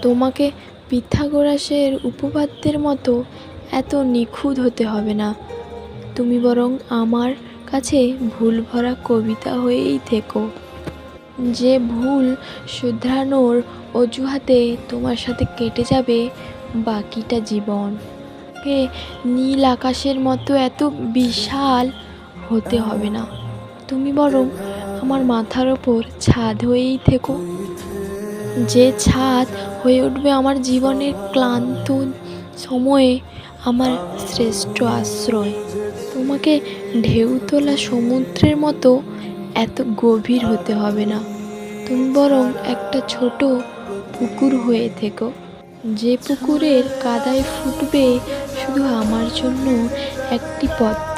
তোমাকে পিথাগোরাসের উপপাদ্যের মতো এত নিখুঁত হতে হবে না। তুমি বরং আমার কাছে ভুল ভরা কবিতা হয়েই থেকো, যে ভুল শুধরানোর অজুহাতে তোমার সাথে কেটে যাবে বাকিটা জীবন। নীল আকাশের মতো এত বিশাল হতে হবে না। তুমি বরং আমার মাথার ওপর ছাদ হয়েই থেকো, যে ছাদ হয়ে উঠবে আমার জীবনের ক্লান্ত সময়ে আমার শ্রেষ্ঠ আশ্রয়। তোমাকে ঢেউ তোলা সমুদ্রের মতো এত গভীর হতে হবে না। তুমি বরং একটা ছোট পুকুর হয়ে থেকো, যে পুকুরের কাদায় ফুটবে শুধু আমার জন্য একটি পদ্ম।